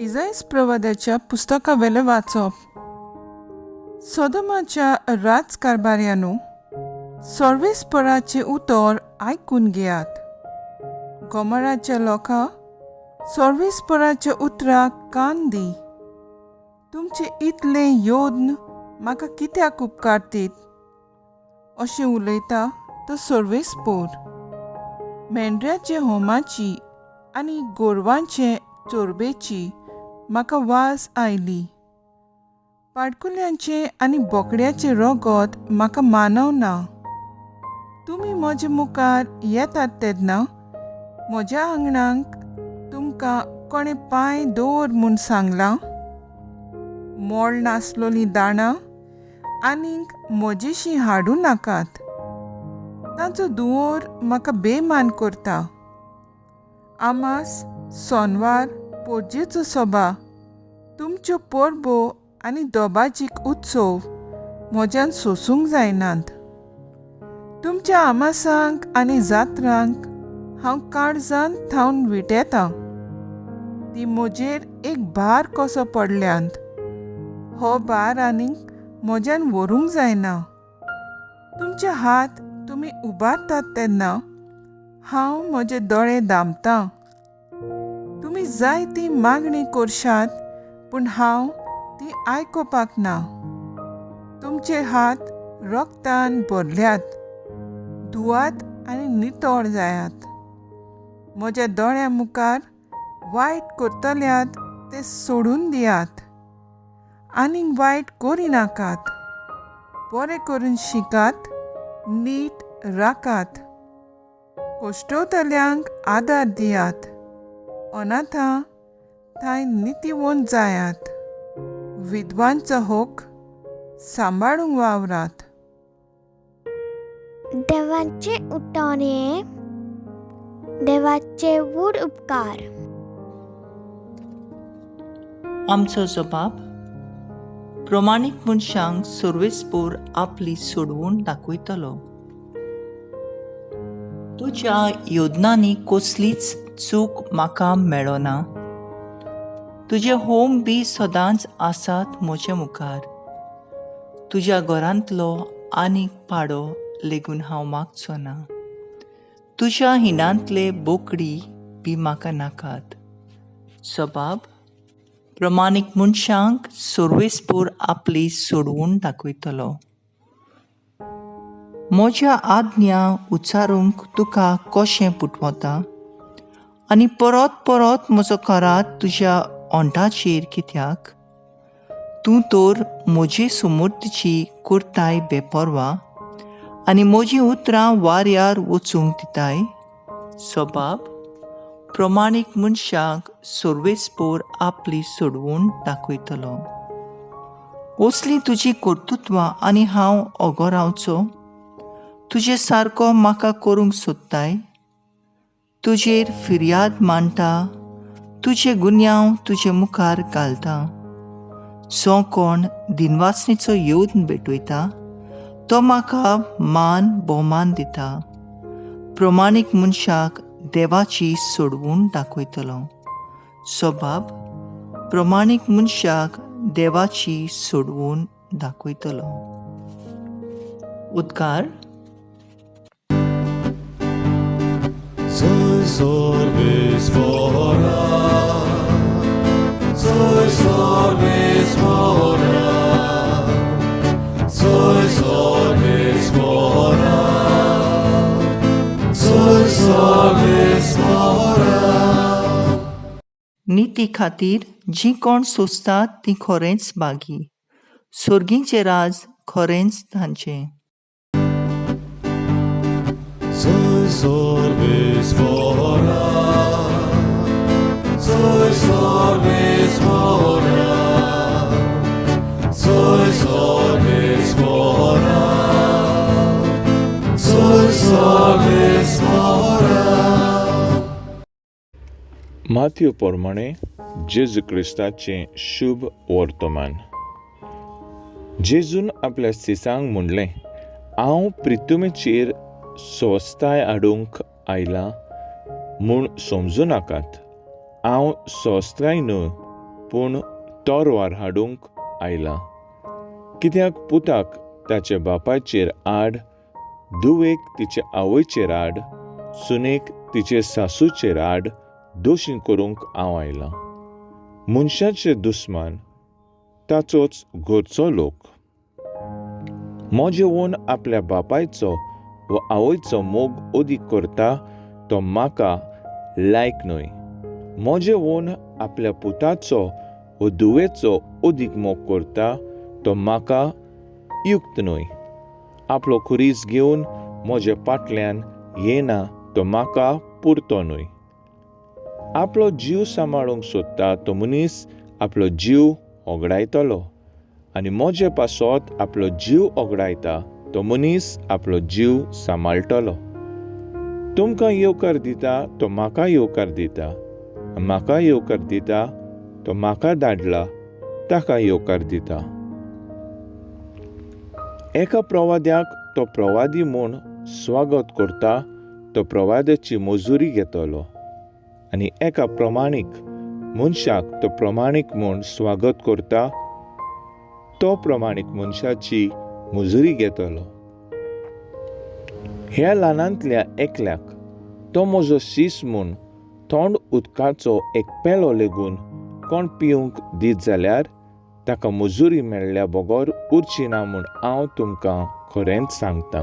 इजाईस प्रवाद्याच्या पुस्तकावेले वाचप. सोदोमाच्या राजकारभार्यानो, सर्वेस्पराचे उतर आयकून घेयात. गोमराच्या लोकां, सर्वेस्पराच्या उतराक कान दी. तुमचे इतले योद्न म्हाका कित्याक उपकारतीत? अशें उलयता तो सर्वेस्पोर. मेंढऱ्याचे होमाची आनी गोरवांचे चोरबेची म्हाका वास आयली. पाडकुल्यांचे आनी बोकड्याचे रगत म्हाका मानवना. तुमी म्हजे मुखार येतात तेन्ना म्हज्या आंगणांक तुमकां कोणें पांय दवर म्हूण सांगलां? मोळ नासलोलीं दाणां आनीक म्हजेशी हाडूं नाकात. तांचो दुवर म्हाका बेमान करता. आमास, सोनवार, पोरजेचो सोबा, तुमच्यो परबो आनी दोबाजीक उत्सव म्हज्यान सोंसूंक जायनात. तुमच्या आमासांक आनी जात्रांक हांव काळजान थावन विटेतां. ती म्हजेर एक भार कसो पडल्यांत. हो भार आनीक म्हज्यान व्हरूंक जायना. तुमचे हात तुमी उबारतात तेन्ना हांव म्हजे दोळे धांपतां. तुमी जाय ती मागणी करशात, पूण हांव ती आयकोपाक ना. तुमचे हात रगतान भरल्यात. धुवात आनी नितळ जायात. म्हज्या दोळ्यां मुखार वायट करतल्यात ते सोडून दियात. आनीक वायट करिनाकात. बरें करून शिकात, नीट राखात. कोश्टवतल्यांक आदार दियात. अनाथां थंय नितीवंत जायात. विधवांचो होक सांबाळूंक वावरात. देवाचे उठणे, देवाचे वूड उपकार. आमचो जबाब. प्रमाणीक मनशांक सर्वेस्पोर आपली सोडवून दाखयतलो. तुज्या योजनांनी कसलीच चूक म्हाका मेळना. तुजे होम बी सदांच आसात म्हजे मुखार. तुज्या घरांतलो आनीक पाडो लेगून हांव मागचो ना. तुज्या हिणांतले बोकडी बी म्हाका नाकात. सबाब. प्रमाणीक मनशांक सर्वेस्पोर आपली सोडवून दाखयतलो. म्हज्या आज्ञा उच्चारूंक तुका कशें पुटवता? आनी परत परत म्हजो करात तुज्या ओंठाचेर कित्याक? तूं तर म्हजे सुमर्थीची करताय बेपरवा आनी म्हजीं उतरां वाऱ्यार वचूंक दिताय. सबाब. प्रमाणीक मनशाक सर्वेस्पोर आपली सोडवून दाखयतलो. असली तुजी कर्तुत्वां आनी हांव ओगो रावचो? तुजे सारको म्हाका करूंक सोदताय? तुजेर फिर्याद मांडटा, तुजे गुन्यांव तुजे मुखार घालता. जो कोण दिनवासनेचो योद्न भेटयता तो म्हाका मान भोवमान दिता. प्रमाणीक मनशाक देवाची सोडवून दाखयतलो. सबाब. प्रमाणीक मनशाक देवाची सोडवून दाखयतलो. उद्गार. Soy sorvespora, soy sorvespora, soy sorvespora, soy sorvespora. नीती खातीर जी कोण सोंसतात ती खरेंच बागी. सर्गीचें राज खरेंच तांचें. Soy sorvespora, soy sorvespora, soy sorvespora, soy sorvespora. Matthew प्रमाणे जेजू क्रिस्ताचें शुभ वर्तमान. जेजून आपल्या सिसांक म्हणलें, हांव प्रितुमेचेर स्वस्थाय हाडूंक आयलां म्हूण समजूं नाकात. हांव स्वस्थाय न्हय पूण तोरवार हाडूंक आयला. कित्याक पुताक ताचे बापायचेर आड, धुवेक तिचे आवयचेर आड, सुनेक तिचे सासूचेर आड दोशी करूंक हांव आयलां. मनशाचे दुस्मान ताचोच घरचो लोक. म्हजे ओन आपल्या बापायचो व आवयचो मोग ओदीक करता तो म्हाका लायक न्हय. म्हजे ओन आपल्या पुताचो व धुवेचो ओदीक मोग करता तो म्हाका युक्त न्हय. आपलो खुरीस घेवन म्हजे फाटल्यान येना तो म्हाका पुरतो न्हय. आपलो जीव सांबाळूंक सोदता तो मनीस आपलो जीव ओगडायतलो, आनी म्हजे पासत आपलो जीव ओगडायता तो मनीस आपलो जीव सांबाळटलो. तुमकां येवकार दिता तो म्हाका येवकार दिता, म्हाका येवकार दिता तो म्हाका धाडला ताका येवकार दिता. एका प्रवाद्याक तो प्रवादी म्हूण स्वागत करता तो प्रवाद्याची मजुरी घेतलो, आनी एका प्रमाणीक मनशाक तो प्रमाणीक म्हूण स्वागत करता तो प्रमाणीक मनशाची मजुरी घेतलो. ह्या ल्हानांतल्या एकल्याक तो म्हजो सीस म्हूण थोंड उदकाचो एक पेलो लेगून कोण पिवंक दीत जाल्यार ताका मजुरी मेळ्ळ्या बगोर उरची ना म्हूण हांव तुमकां खरेंच सांगतां.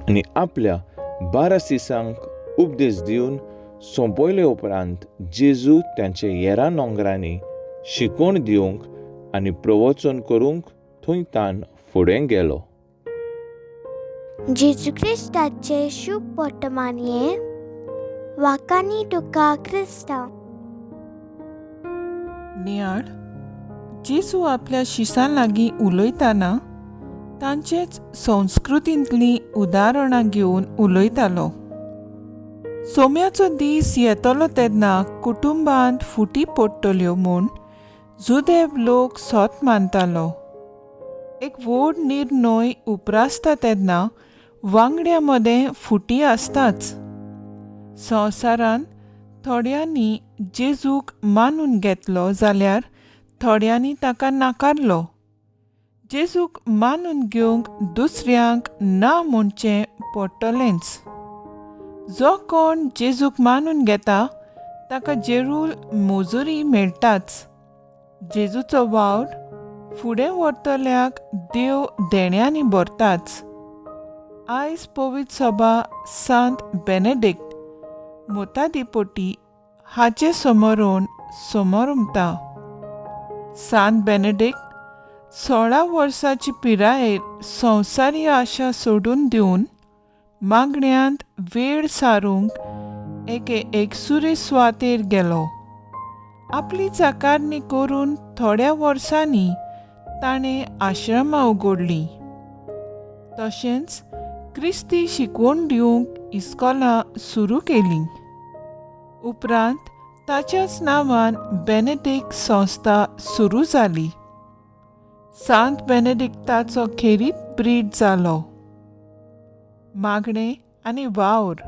आनी आपल्या 12 सिसांक उपदेश दिवन सोंपयले उपरांत जेजू तांचे येरा नोंगरांनी शिकोवण दिवंक आनी प्रवचन करूंक थंय तान फुडें गेलो. जेजू क्रिस्ताचे शुभ वर्तमानये वाकानी तुका क्रिस्ता. नियाळ जेजू आपल्या शिसां लागीं उलयतना तांचेच संस्कृतींतलीं उदाहरणां घेवन उलयतालो. सोम्याचो दीस येतलो तेन्ना कुटुंबांत फुटी पडटल्यो म्हूण जुदेव लोक सोत मानतालो. एक व्हड निर्णय उपरासता तेन्ना वांगड्या मदें फुटी आसताच. संवसारांत थोड्यांनी जेजूक मानून घेतलो जाल्यार थोड्यांनी ताका नाकारलो. जेजूक मानून घेवंक दुसऱ्यांक ना म्हणचें पडटलेंच. जो कोण जेजूक मानून घेता ताका जरूर मजुरी मेळटाच. जेजूचो वावर फुडें व्हरतल्याक देव देण्यांनी भरताच. आयज पवित्र सभा सांत बेनेडिक्ट मोतादिपोटी हाचे समोरून समारंभता. सांत बेनेडिक्ट 16 वर्सांची पिरायेर संवसारी आशा सोडून दिवन मागण्यांत वेळ सारूंक एके एकसुरी सुवातेर गेलो. आपली जाकारणी करून थोड्या वर्सांनी ताणें आश्रमां उगडलीं. तशेंच क्रिस्ती शिकवण दिवंक इस्कॉलां सुरू केलीं. उपरांत ताच्याच नांवान बेनेडिक्ट संस्था सुरू जाली. सांत बेनेडिक्टाचो खेरीत ब्रीद जालो. मागणे आनी वावर